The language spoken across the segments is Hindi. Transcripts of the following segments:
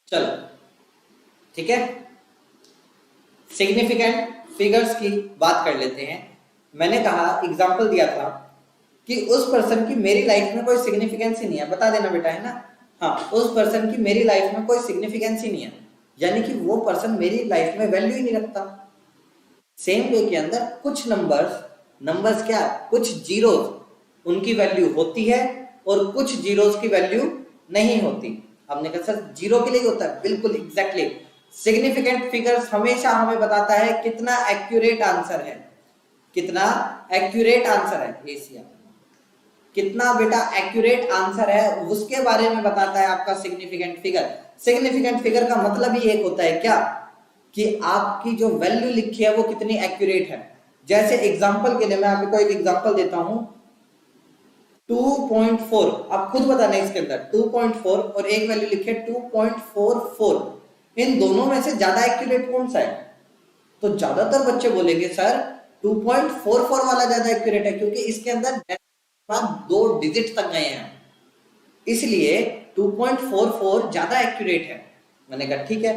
चलो ठीक है, सिग्निफिकेंट फिगर्स की बात कर लेते हैं। मैंने कहा एग्जांपल दिया था कि उस पर्सन की मेरी लाइफ में कोई सिग्निफिकेंस ही नहीं है, बता देना बेटा, है ना। हाँ, उस पर्सन की मेरी लाइफ में कोई सिग्निफिकेंस ही नहीं है, यानी कि वो पर्सन मेरी लाइफ में वैल्यू ही नहीं रखता। सेम वे के अंदर कुछ नंबर्स क्या, कुछ जीरोस, उनकी वैल्यू होती है और कुछ जीरोस की वैल्यू नहीं होती। हमने कहा सर जीरो के लिए होता है, बिल्कुल एग्जैक्टली। सिग्निफिकेंट फिगर्स हमेशा हमें बताता है कितना एक्यूरेट आंसर है, कितना एक्यूरेट आंसर है, एशिया कितना बेटा एक्यूरेट आंसर है, उसके बारे में बताता है आपका सिग्निफिकेंट फिगर। सिग्निफिकेंट फिगर का मतलब ही एक होता है क्या, कि आपकी जो वैल्यू लिखी है वो कितनी एक्यूरेट है। जैसे एग्जांपल के लिए मैं आपको एक एग्जांपल देता हूं, 2.4, आप खुद बताना इसके अंदर 2.4 और एक वैल्यू लिखे 2.44, इन दोनों में से ज्यादा एक्यूरेट कौन सा है? तो ज्यादातर बच्चे बोलेंगे सर 2.44 वाला ज्यादा एक्यूरेट है, क्योंकि इसके अंदर दो डिजिट तक गए हैं, इसलिए 2.44 ज्यादा एक्यूरेट है। मैंने कहा ठीक है।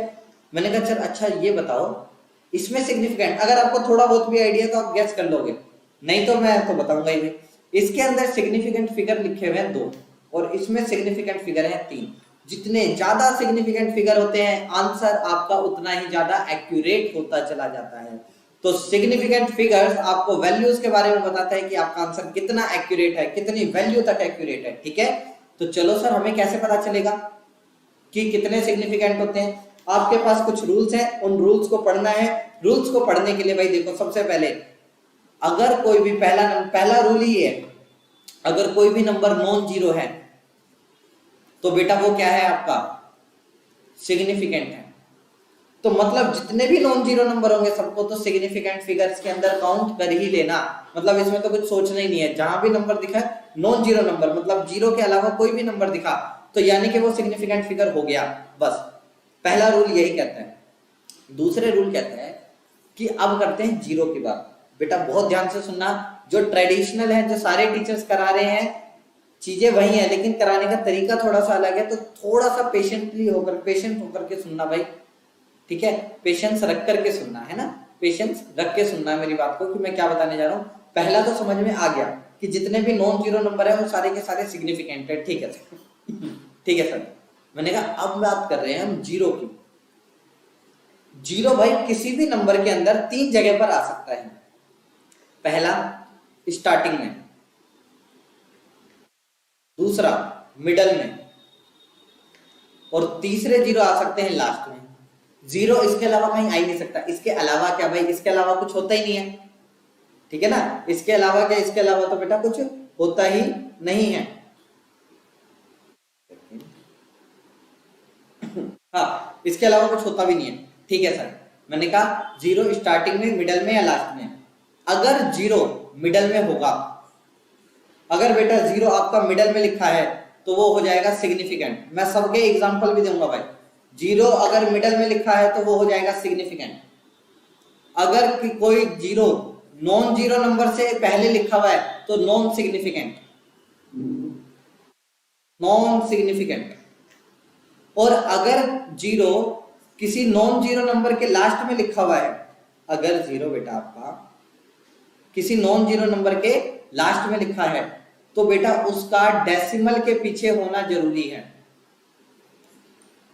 मैंने कहा चल अच्छा ये बताओ, इसमें सिग्निफिकेंट अगर आपको थोड़ा बहुत भी आइडिया तो आप गेस कर लोगे, नहीं तो मैं तो बताऊंगा ही नहीं। इसके अंदर सिग्निफिकेंट फिगर लिखे हुए हैं 2 और इसमें सिग्निफिकेंट फिगर है 3। जितने ज्यादा सिग्निफिकेंट फिगर होते हैं आंसर आपका उतना ही ज्यादा एक्यूरेट होता चला जाता है। तो सिग्निफिकेंट फिगर्स आपको वैल्यूज के बारे में बताता है कि आपका आंसर कितना एक्यूरेट है, कितनी वैल्यू तक एक्यूरेट है। ठीक है, तो चलो सर हमें कैसे पता चलेगा कि कितने सिग्निफिकेंट होते हैं? आपके पास कुछ रूल्स हैं, उन रूल्स को पढ़ना है। रूल्स को पढ़ने के लिए भाई देखो, सबसे पहले अगर कोई भी पहला रूल ही है, अगर कोई भी नंबर नॉन जीरो है तो बेटा वो क्या है, आपका सिग्निफिकेंट है। तो मतलब जितने भी नॉन जीरो नंबर होंगे सबको तो सिग्निफिकेंट फिगर्स के अंदर काउंट कर ही लेना, मतलब इसमें तो कुछ सोचना ही नहीं है। जहां भी नंबर दिखा है नॉन जीरो नंबर, मतलब जीरो के अलावा कोई भी नंबर दिखा तो यानी कि वो सिग्निफिकेंट फिगर हो गया, बस। पहला रूल यही कहता है। दूसरे रूल कहता है कि अब करते हैं जीरो की बात। बेटा बहुत ध्यान से सुनना, जो ट्रेडिशनल है, जो सारे टीचर्स करा रहे हैं, चीजें वही है लेकिन कराने का तरीका थोड़ा सा अलग है, तो थोड़ा सा पेशेंट होकर के सुनना भाई। ठीक है, पेशेंस रख करके सुनना है ना, पेशेंस रख के सुनना है मेरी बात को कि मैं क्या बताने जा रहा हूँ। पहला तो समझ में आ गया कि जितने भी नॉन जीरो नंबर है वो सारे के सारे सिग्निफिकेंट है। ठीक है ठीक है सर। मैंने कहा अब बात कर रहे हैं हम जीरो की। जीरो भाई किसी भी नंबर के अंदर 3 जगह पर आ सकता है। पहला स्टार्टिंग में, दूसरा मिडल में, और तीसरे जीरो आ सकते हैं लास्ट में। जीरो इसके अलावा कहीं आ ही नहीं सकता। इसके अलावा क्या भाई, इसके अलावा कुछ होता ही नहीं है। ठीक है ना, इसके अलावा क्या, इसके अलावा तो बेटा कुछ होता ही नहीं है। हाँ, इसके अलावा कुछ होता भी नहीं है। ठीक है सर, मैंने कहा जीरो स्टार्टिंग में, मिडल में या लास्ट में। अगर जीरो मिडल में होगा, अगर बेटा जीरो आपका मिडल में लिखा है तो वो हो जाएगा सिग्निफिकेंट। मैं सबके एग्जांपल भी दूंगा भाई। जीरो अगर मिडल में लिखा है तो वो हो जाएगा सिग्निफिकेंट। अगर कोई जीरो नॉन जीरो नंबर से पहले लिखा हुआ है तो नॉन सिग्निफिकेंट, नॉन सिग्निफिकेंट। और अगर जीरो किसी नॉन जीरो नंबर के लास्ट में लिखा हुआ है, अगर जीरो बेटा आपका किसी नॉन जीरो नंबर के लास्ट में लिखा है तो बेटा उसका डेसिमल के पीछे होना जरूरी है।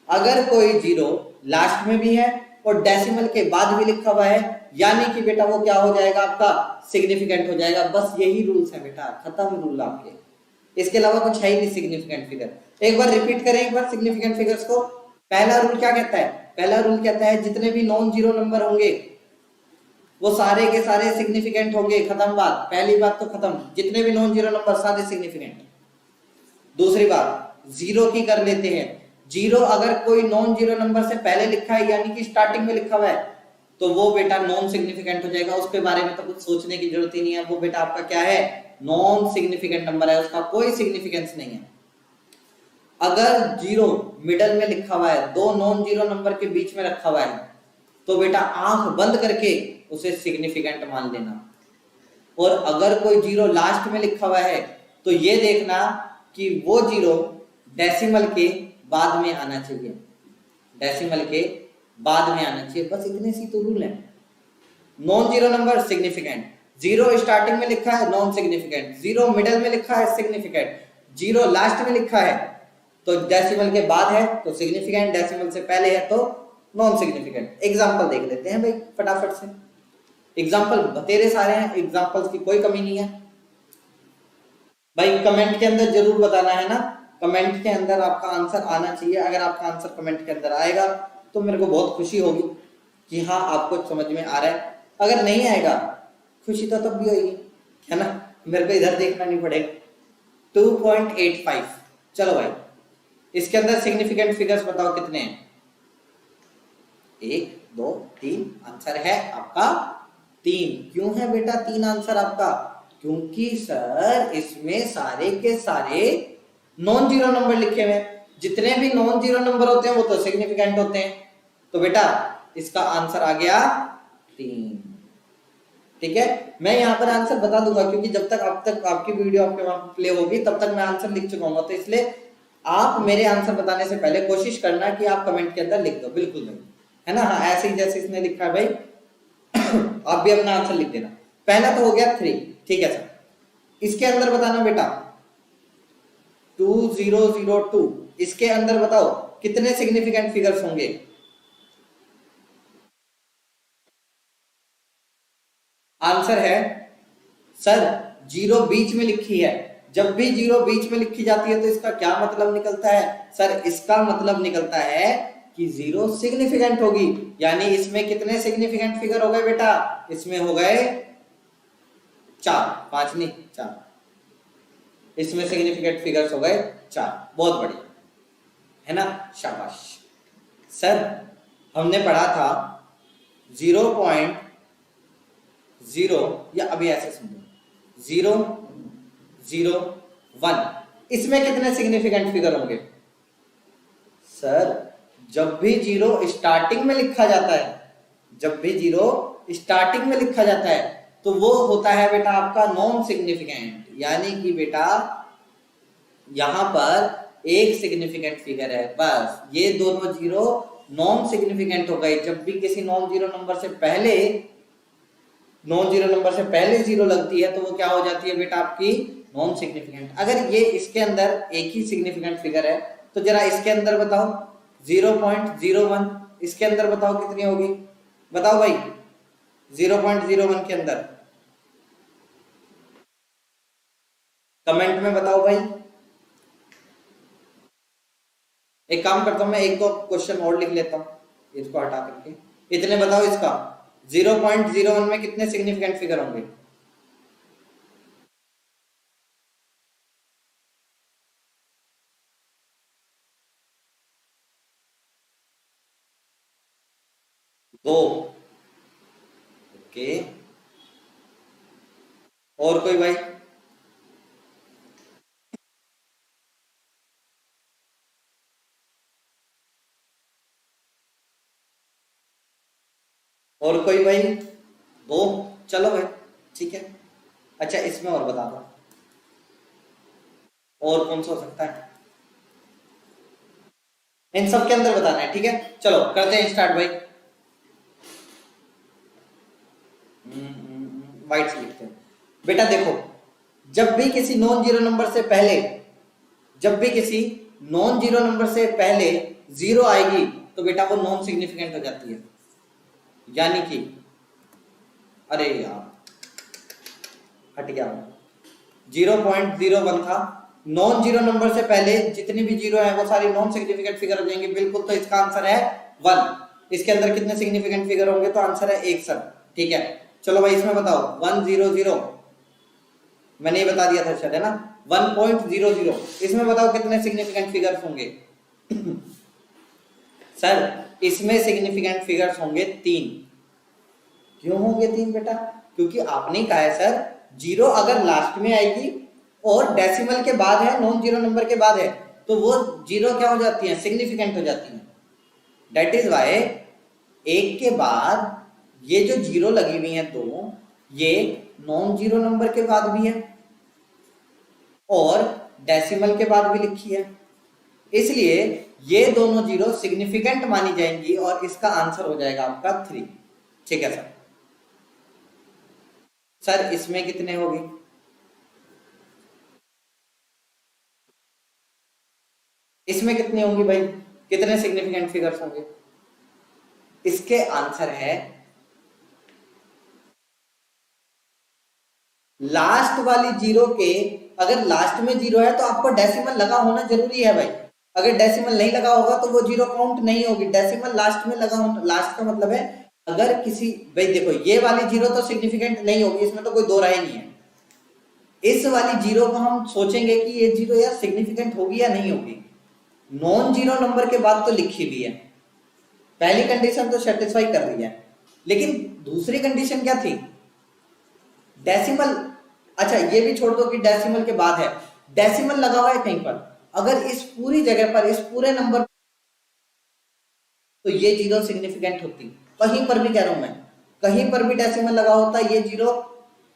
अगर कोई जीरो लास्ट में भी है और डेसिमल के बाद भी लिखा हुआ है, यानी कि बेटा वो क्या हो जाएगा, आपका सिग्निफिकेंट हो जाएगा। बस यही रूल्स है बेटा, खत्म रूल आपके, इसके अलावा कुछ है ही नहीं सिग्निफिकेंट फिगर। एक बार रिपीट करें एक बार सिग्निफिकेंट फिगर्स को। पहला रूल क्या कहता है? पहला रूल कहता है जितने भी नॉन जीरो नंबर होंगे वो सारे के सारे सिग्निफिकेंट होंगे, खत्म बात। पहली बात तो खत्म, जितने भी नॉन जीरो नंबर सारे सिग्निफिकेंट। दूसरी बात जीरो की कर लेते हैं। जीरो अगर कोई नॉन जीरो नंबर से पहले लिखा है यानी कि स्टार्टिंग में लिखा हुआ है तो वो बेटा नॉन सिग्निफिकेंट हो जाएगा। उसके बारे में तो कुछ सोचने की जरूरत ही नहीं है, वो बेटा आपका क्या है, नॉन सिग्निफिकेंट नंबर है, उसका कोई सिग्निफिकेंस नहीं है। अगर जीरो मिडल में लिखा हुआ है, दो नॉन जीरो नंबर के बीच में रखा हुआ है, तो बेटा आंख बंद करके उसे सिग्निफिकेंट मान लेना। और अगर कोई जीरो लास्ट में लिखा हुआ है तो ये देखना कि वो जीरो डेसिमल के बाद में आना चाहिए। डेसिमल के बाद में आना चाहिए, बस इतने सी तो रूल है। Non zero number significant, zero starting में लिखा है नॉन सिग्निफिकेंट, जीरो मिडल में लिखा है सिग्निफिकेंट, जीरो लास्ट में लिखा है तो डेसिमल के बाद है तो सिग्निफिकेंट, डेसिमल से पहले है तो नॉन सिग्निफिकेंट। एग्जांपल देख लेते हैं भाई फटाफट से, एग्जांपल बतेरे सारे हैं, एग्जांपल्स की कोई कमी नहीं है भाई। कमेंट के अंदर जरूर बताना है ना, कमेंट के अंदर आपका आंसर आना चाहिए। अगर आपका आंसर कमेंट के अंदर आएगा तो मेरे को बहुत खुशी होगी कि हाँ आपको समझ में आ रहा है। अगर नहीं आएगा खुशी तो तब भी होगी, है ना, मेरे को इधर देखना नहीं पड़ेगा। 2.85, चलो भाई इसके अंदर सिग्निफिकेंट फिगर्स बताओ कितने हैं। 1 2 3, आंसर है आपका 3। क्यों है बेटा 3 आंसर आपका? क्योंकि सर इसमें सारे के सारे नॉन जीरो नंबर लिखे हुए हैं, जितने भी नॉन जीरो नंबर होते हैं वो तो सिग्निफिकेंट होते हैं, तो बेटा इसका आंसर आ गया 3। ठीक है, मैं यहाँ पर आंसर बता दूंगा क्योंकि जब तक आपकी वीडियो आपके वहां प्ले होगी तब तक मैं आंसर लिख चुका हूँ, तो इसलिए आप मेरे आंसर बताने से पहले कोशिश करना कि आप कमेंट के अंदर लिख दो, बिल्कुल नहीं, है ना। हाँ ऐसे ही जैसे इसने लिखा है भाई आप भी अपना आंसर लिख देना। पहला तो हो गया 3, ठीक है सर। इसके अंदर बताना बेटा 2002, इसके अंदर बताओ कितने सिग्निफिकेंट फिगर्स होंगे। आंसर है सर जीरो बीच में लिखी है, जब भी जीरो बीच में लिखी जाती है तो इसका क्या मतलब निकलता है सर? इसका मतलब निकलता है कि जीरो सिग्निफिकेंट होगी, यानी इसमें कितने सिग्निफिकेंट फिगर हो गए बेटा? इसमें हो गए 4, 5 नहीं 4, इसमें सिग्निफिकेंट फिगर्स हो गए 4। बहुत बढ़िया, है ना, शाबाश। सर हमने पढ़ा था 0.0 या अभी ऐसे समझो 001, इसमें कितने सिग्निफिकेंट फिगर होंगे? सर जब भी जीरो स्टार्टिंग में लिखा जाता है, जब भी जीरो स्टार्टिंग में लिखा जाता है तो वो होता है बेटा आपका नॉन सिग्निफिकेंट, यानी कि बेटा यहां पर एक सिग्निफिकेंट फिगर है, बस ये दोनों जीरो नॉन सिग्निफिकेंट हो गए। जब भी किसी नॉन जीरो नंबर से पहले जीरो लगती है तो वो क्या हो जाती है बेटा आपकी नॉन सिग्निफिकेंट। अगर ये इसके अंदर एक ही सिग्निफिकेंट फिगर है तो जरा इसके अंदर बताओ 0.01, इसके अंदर बताओ कितनी होगी, बताओ भाई 0.01 के अंदर कमेंट में बताओ भाई। एक काम करता हूं मैं, एक दो क्वेश्चन और लिख लेता हूं इसको हटा करके। इतने बताओ इसका 0.01 में कितने सिग्निफिकेंट फिगर होंगे? दो, ओके। और कोई भाई? और कोई भाई? दो, चलो भाई ठीक है। अच्छा इसमें और बता दो, और कौन सा हो सकता है? इन सब के अंदर बताना है, ठीक है। चलो करते हैं स्टार्ट भाई। वाइट से लिखते हैं बेटा। देखो जब भी किसी नॉन जीरो नंबर से पहले, जब भी किसी नॉन जीरो नंबर से पहले जीरो आएगी तो बेटा वो नॉन सिग्निफिकेंट हो जाती है, यानी कि अरे यार हट गया, 0.01 था, नॉन जीरो नंबर से पहले जितनी भी जीरो है वो सारी नॉन सिग्निफिकेंट फिगर हो जाएंगे, बिल्कुल। तो इसका आंसर है 1। इसके अंदर कितने सिग्निफिकेंट फिगर होंगे? तो आंसर है 1 सर, ठीक है। चलो भाई इसमें बताओ 100, मैंने ये बता दिया था शायद, है ना। 1.00, इसमें बताओ कितने सिग्निफिकेंट फिगर्स होंगे? सर इसमें सिग्निफिकेंट फिगर्स होंगे 3। क्यों होंगे 3 बेटा? क्योंकि आपने कहा है सर जीरो अगर लास्ट में आएगी और डेसिमल के बाद है, नॉन जीरो नंबर के बाद है, तो वो जीरो क्या हो जाती है? सिग्निफिकेंट हो जाती है। दैट इज वाई एक के बाद ये जो जीरो लगी हुई है दो, ये नॉन जीरो नंबर के बाद भी है और डेसिमल के बाद भी लिखी है, इसलिए ये दोनों जीरो सिग्निफिकेंट मानी जाएंगी और इसका आंसर हो जाएगा आपका 3। ठीक है सर। सर इसमें कितने होगी? इसमें कितनी होंगी भाई? कितने सिग्निफिकेंट फिगर्स होंगे? इसके आंसर है लास्ट वाली जीरो के, अगर लास्ट में जीरो है तो आपको डेसिमल लगा होना जरूरी है भाई। अगर डेसिमल नहीं लगा होगा तो वो जीरो काउंट नहीं होगी। डेसिमल लास्ट में लगा होना, लास्ट का मतलब है अगर किसी, भाई देखो ये वाली जीरो तो सिग्निफिकेंट नहीं होगी, इसमें तो कोई दो राय नहीं है। इस वाली जीरो को हम सोचेंगे कि ये जीरो यार सिग्निफिकेंट होगी या नहीं होगी। नॉन जीरो नंबर के बाद तो लिखी भी है, पहली कंडीशन तो सेटिस्फाई कर रही है, लेकिन दूसरी कंडीशन क्या थी? डेसिमल। अच्छा ये भी छोड़ दो कि डेसिमल के बाद है, डेसिमल लगा हुआ है कहीं पर, अगर इस पूरी जगह पर, इस पूरे नंबर, तो ये जीरो सिग्निफिकेंट होती। कहीं पर भी कह रहा हूं मैं, कहीं पर भी डेसिमल लगा होता ये जीरो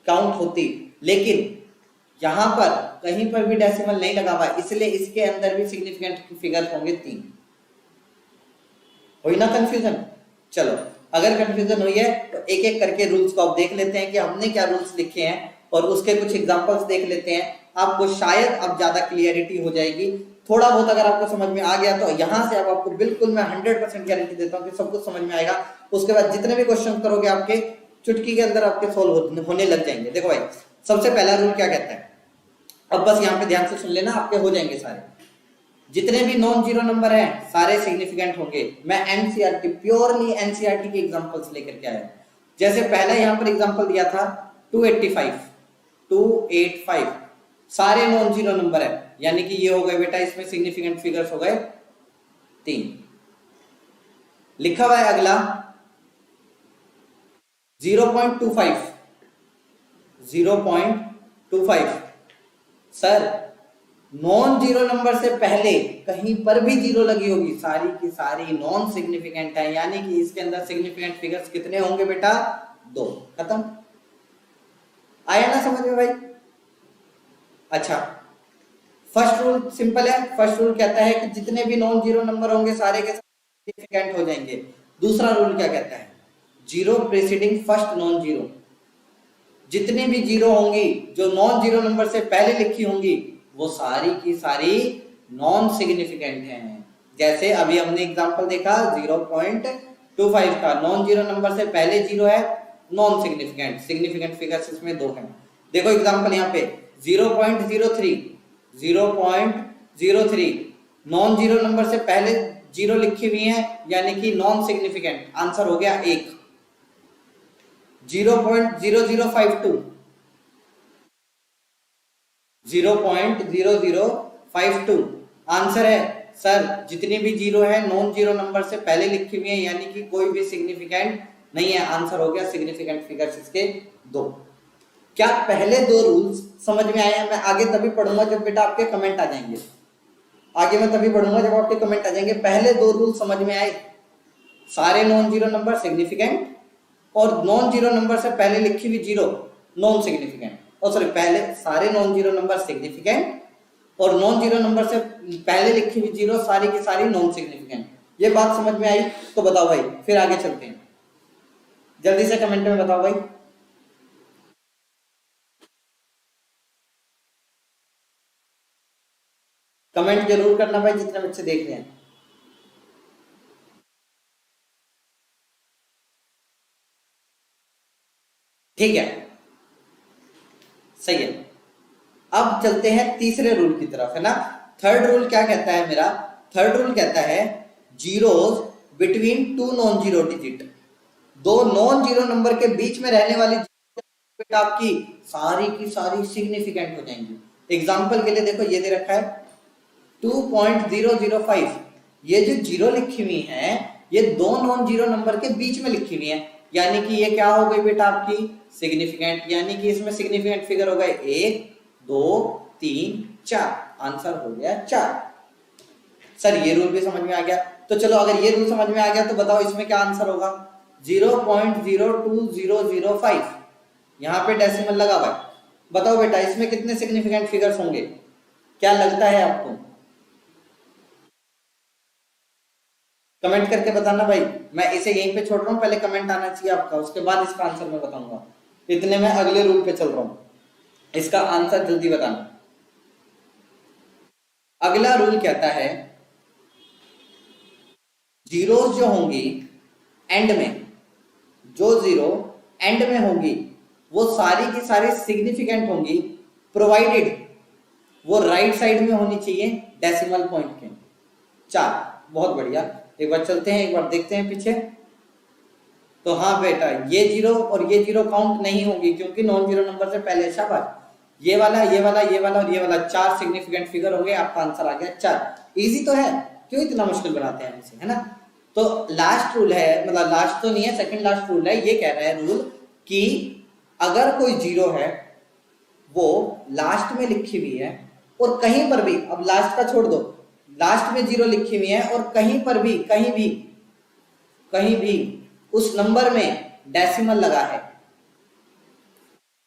काउंट होती, लेकिन यहां पर कहीं पर भी डेसिमल नहीं लगा हुआ, इसलिए इसके अंदर भी सिग्निफिकेंट फिगर होंगे 3। हुई ना कंफ्यूजन? चलो अगर कंफ्यूजन हुई है तो एक एक करके रूल्स को आप देख लेते हैं कि हमने क्या रूल्स लिखे हैं और उसके कुछ एग्जांपल्स देख लेते हैं। आपको शायद अब ज्यादा क्लियरिटी हो जाएगी। थोड़ा बहुत अगर आपको समझ में आ गया तो यहां से अब आपको बिल्कुल मैं 100% गारंटी देता हूं कि सब कुछ समझ में आएगा। उसके बाद जितने भी क्वेश्चन करोगे आपके चुटकी के अंदर आपके सोल्व होने लग जाएंगे। देखो भाई सबसे पहला रूल क्या कहता है, अब बस यहाँ पे ध्यान से सुन लेना, आपके हो जाएंगे सारे। जितने भी नॉन जीरो नंबर हैं सारे सिग्निफिकेंट होंगे। मैं एनसीईआरटी, प्योरली एनसीईआरटी के एग्जांपल्स लेकर के आया। जैसे पहला यहाँ पर एग्जांपल दिया था 285, 285 सारे नॉन जीरो नंबर है, यानी कि ये हो गए बेटा, इसमें सिग्निफिकेंट फिगर्स हो गए 3। लिखा हुआ है अगला 0.25, 0.25 सर नॉन जीरो नंबर से पहले कहीं पर भी जीरो लगी होगी, सारी की सारी नॉन सिग्निफिकेंट है, यानी कि इसके अंदर सिग्निफिकेंट फिगर्स कितने होंगे बेटा? 2। खत्म। आया ना समझ में भाई? अच्छा फर्स्ट रूल सिंपल है। फर्स्ट रूल कहता है कि जितने भी नॉन जीरो नंबर होंगे सारे के सिग्निफिकेंट हो जाएंगे। दूसरा रूल क्या कहता है? Zero preceding first non zero. जितनी भी जीरो होंगी जो नॉन जीरो नंबर से पहले लिखी होंगी वो सारी की सारी नॉन सिग्निफिकेंट हैं। जैसे अभी हमने एग्जांपल देखा 0.25 का, नॉन जीरो नंबर से पहले जीरो है, नॉन सिग्निफिकेंट, सिग्निफिकेंट फिगर्स इसमें 2 हैं। देखो एग्जांपल यहाँ पे 0.03, 0.03 नॉन जीरो नंबर से पहले जीरो लिखी हुई है, यानी कि नॉन सिग्निफिकेंट, आंसर हो गया 1। 0.0052, 0.0052 आंसर है। सर जितनी भी जीरो है नॉन जीरो नंबर से पहले लिखी हुई है, यानी कि कोई भी सिग्निफिकेंट नहीं है, आंसर हो गया सिग्निफिकेंट फिगर्स इसके 2। क्या पहले 2 रूल्स समझ में आए? मैं आगे तभी पढ़ूंगा जब बेटा आपके कमेंट आ जाएंगे। आगे मैं तभी पढ़ूंगा जब आपके कमेंट आ जाएंगे। पहले 2 रूल समझ में आए? सारे नॉन जीरो नंबर सिग्निफिकेंट और नॉन जीरो नंबर से पहले लिखी हुई जीरो नॉन सिग्निफिकेंट, और सॉरी पहले सारे नॉन जीरो नंबर सिग्निफिकेंट और नॉन जीरो नंबर से पहले लिखी हुई जीरो सारी की सारी नॉन सिग्निफिकेंट। ये बात समझ में आई तो बताओ भाई, फिर आगे चलते हैं। जल्दी से कमेंट में बताओ भाई। कमेंट जरूर करना भाई जितने बच्चे देख रहे हैं। ठीक है सही है। अब चलते हैं तीसरे रूल की तरफ, है ना। थर्ड रूल क्या कहता है मेरा? थर्ड रूल कहता है zeros between 2 non zero digit. 2 non zero number के बीच में रहने वाली आपकी सारी की सारी सिग्निफिकेंट हो जाएंगी। एग्जांपल के लिए देखो ये दे रखा है 2.005, ये जो जीरो लिखी हुई है ये 2 नॉन जीरो नंबर के बीच में लिखी हुई है, यानी कि ये क्या हो गई बेटा आपकी सिग्निफिकेंट, यानी कि इसमें सिग्निफिकेंट फिगर हो गए 1 2 3 4, आंसर हो गया 4। सर ये रूल भी समझ में आ गया, तो चलो अगर ये रूल समझ में आ गया तो बताओ इसमें क्या आंसर होगा? 0.02005, यहाँ पे डेसिमल लगा हुआ है। बताओ बेटा इसमें कितने सिग्निफिकेंट फिगर्स होंगे? क्या लगता है आपको? कमेंट करके बताना भाई। मैं इसे यहीं पे छोड़ रहा हूँ, पहले कमेंट आना चाहिए आपका, उसके बाद इसका आंसर मैं बताऊंगा। इतने में अगले रूल पे चल रहा हूँ, इसका आंसर जल्दी बताना। अगला रूल कहता है जीरोस जो होंगी एंड में, जो जीरो एंड में होंगी वो सारी की सारी सिग्निफिकेंट होंगी, प्रोवाइडेड वो राइट साइड में होनी चाहिए डेसिमल पॉइंट के। 4, बहुत बढ़िया। एक बार चलते हैं, एक बार देखते हैं पीछे। तो हाँ बेटा, ये जीरो और ये जीरो काउंट नहीं होगी क्योंकि नॉन जीरो नंबर से पहले। शाबाश, ये वाला ये वाला ये वाला और ये वाला 4 सिग्निफिकेंट फिगर होंगे। आपका आंसर आ गया 4। इजी तो है, क्यों इतना मुश्किल बनाते हैं इसे, है ना। तो लास्ट रूल है, मतलब लास्ट तो नहीं है, सेकंड लास्ट रूल है। ये कह रहा है रूल कि अगर कोई जीरो है वो लास्ट में लिखी हुई है और कहीं पर भी, अब लास्ट का छोड़ दो, लास्ट में जीरो लिखी हुई है और कहीं पर भी कहीं भी उस नंबर में डेसिमल लगा है,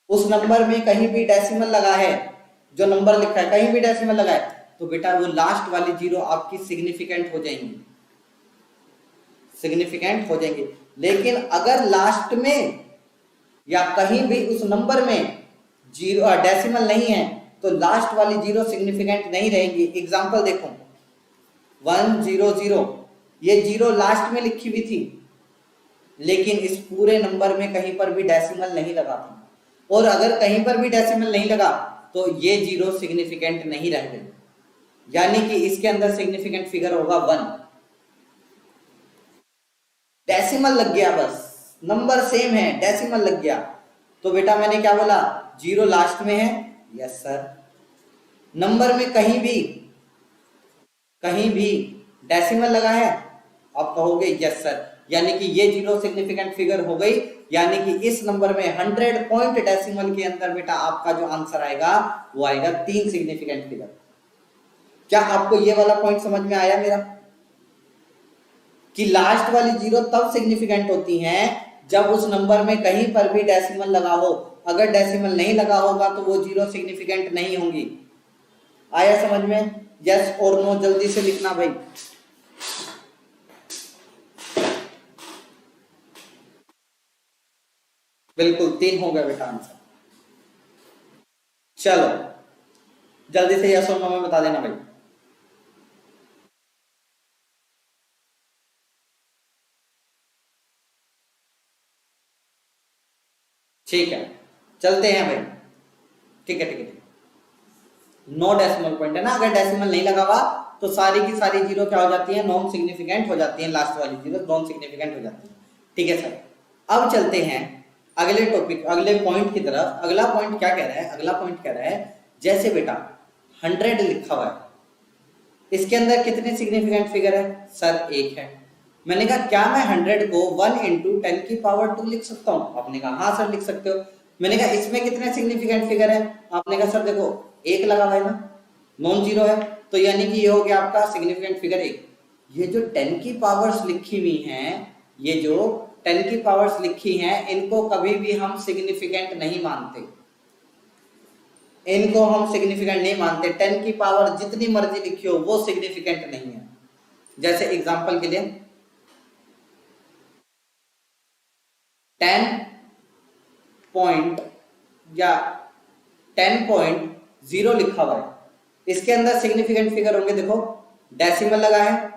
उस नंबर में कहीं भी डेसिमल लगा है, जो नंबर लिखा है कहीं भी डेसिमल लगा है, तो बेटा वो लास्ट वाली जीरो आपकी सिग्निफिकेंट हो जाएंगी, सिग्निफिकेंट हो जाएंगे। लेकिन अगर लास्ट में या कहीं भी उस नंबर में जीरो डेसिमल नहीं है तो लास्ट वाली जीरो सिग्निफिकेंट नहीं रहेगी। एग्जांपल देखो, 100, ये जीरो लास्ट में लिखी हुई थी लेकिन इस पूरे नंबर में कहीं पर भी डेसिमल नहीं लगा था, और अगर कहीं पर भी डेसिमल नहीं लगा तो ये जीरो सिग्निफिकेंट नहीं रह गई, यानी कि इसके अंदर सिग्निफिकेंट फिगर होगा 1। डेसिमल लग गया, बस नंबर सेम है, डेसिमल लग गया, तो बेटा मैंने क्या बोला, जीरो लास्ट में है, यस सर। नंबर में कहीं भी डेसिमल लगा है, आप कहोगे यस सर, यानी कि ये जीरो सिग्निफिकेंट फिगर हो गई, यानी कि इस नंबर में 100 पॉइंट डेसिमल के अंदर बेटा आपका जो आंसर आएगा वो आएगा 3 सिग्निफिकेंट फिगर। क्या आपको ये वाला पॉइंट समझ में आया मेरा, कि लास्ट वाली जीरो तब सिग्निफिकेंट होती हैं जब उस नंबर में कहीं पर भी डेसिमल लगा हो, अगर डेसिमल नहीं लगा होगा तो वो जीरो सिग्निफिकेंट नहीं होंगी। आया समझ में, यस और नो जल्दी से लिखना भाई। बिल्कुल 3 हो गया बेटा आंसर। चलो जल्दी से यस और नो में बता देना भाई। ठीक है, चलते हैं भाई। ठीक है, नो डेसिमल पॉइंट है ना, अगर डेसिमल नहीं लगा हुआ तो सारी की सारी जीरो क्या हो जाती है, नॉन सिग्निफिकेंट हो जाती है, लास्ट वाली जीरो नॉन सिग्निफिकेंट हो जाती है। ठीक है सर, अब चलते हैं अगले टॉपिक, अगले पॉइंट की तरफ। अगला पॉइंट क्या कह रहा है, अगला पॉइंट कह रहा है जैसे बेटा 100 लिखा हुआ है, इसके अंदर कितने सिग्निफिकेंट फिगर है, सर 1 है। मैंने कहा क्या मैं 100 को 1 × 10⁻² लिख सकता हूँ, आपने कहा हाँ सर लिख सकते हो। मैंने कहा इसमें कितने सिग्निफिकेंट फिगर है, आपने कहा सर देखो 1 लगा हुआ है ना, नॉन जीरो है, तो यानी कि ये हो गया आपका सिग्निफिकेंट फिगर 1। ये जो 10 की पावर्स लिखी हुई हैं, ये जो 10 की पावर्स लिखी हैं, इनको कभी भी हम सिग्निफिकेंट नहीं मानते, इनको हम सिग्निफिकेंट नहीं मानते। 10 की पावर जितनी मर्जी लिखी हो वो सिग्निफिकेंट नहीं है। जैसे एग्जांपल के लिए 10 पॉइंट या 10.0 लिखा हुआ है, इसके अंदर सिग्निफिकेंट फिगर होंगे, देखो डेसिमल लगा है,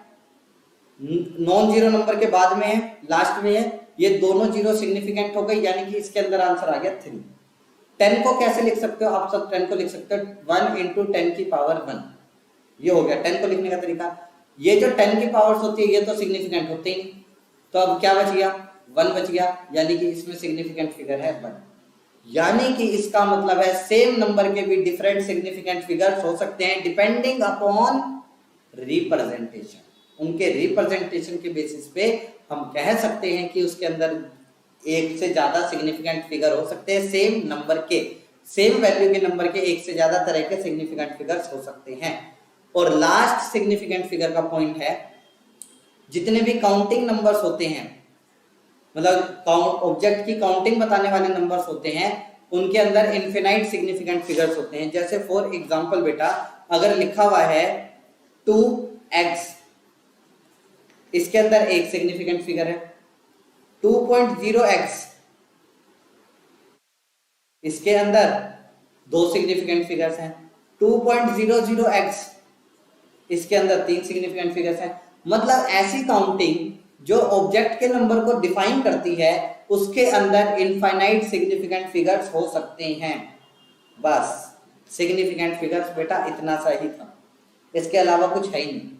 नॉन जीरो नंबर के बाद में है, लास्ट में है, ये दोनों जीरो सिग्निफिकेंट हो गई, यानी कि इसके अंदर आंसर आ गया 3। 10 को कैसे लिख सकते हो आप सब, 10 को लिख सकते हो 1 × 10⁻1, ये हो गया 10 को लिखने का तरीका। ये जो 10 की पावर्स होती है ये तो सिग्निफिकेंट होते ही, तो अब क्या बच गया, 1 बच गया, यानी कि इसमें सिग्निफिकेंट फिगर है 1। यानी कि इसका मतलब है सेम नंबर के भी डिफरेंट सिग्निफिकेंट फिगर्स हो सकते हैं डिपेंडिंग अपॉन रिप्रेजेंटेशन। उनके रिप्रेजेंटेशन के बेसिस पे हम कह सकते हैं कि उसके अंदर एक से ज्यादा सिग्निफिकेंट फिगर हो सकते हैं, सेम नंबर के, सेम वैल्यू के नंबर के एक से ज्यादा तरह के सिग्निफिकेंट फिगर्स हो सकते हैं। और लास्ट सिग्निफिकेंट फिगर का पॉइंट है जितने भी काउंटिंग नंबर्स होते हैं, मतलब ऑब्जेक्ट की काउंटिंग बताने वाले नंबर्स होते हैं, उनके अंदर इनफिनाइट सिग्निफिकेंट फिगर्स होते हैं। जैसे फॉर एग्जांपल बेटा अगर लिखा हुआ है 2x, इसके अंदर एक सिग्निफिकेंट फिगर है 2.0x, इसके अंदर दो सिग्निफिकेंट फिगर्स हैं 2.00x, इसके अंदर तीन सिग्निफिकेंट फिगर्स हैं। मतलब ऐसी काउंटिंग जो ऑब्जेक्ट के नंबर को डिफाइन करती है उसके अंदर इनफाइनाइट सिग्निफिकेंट फिगर्स हो सकते हैं। बस सिग्निफिकेंट फिगर्स बेटा इतना सा ही था, इसके अलावा कुछ है ही नहीं।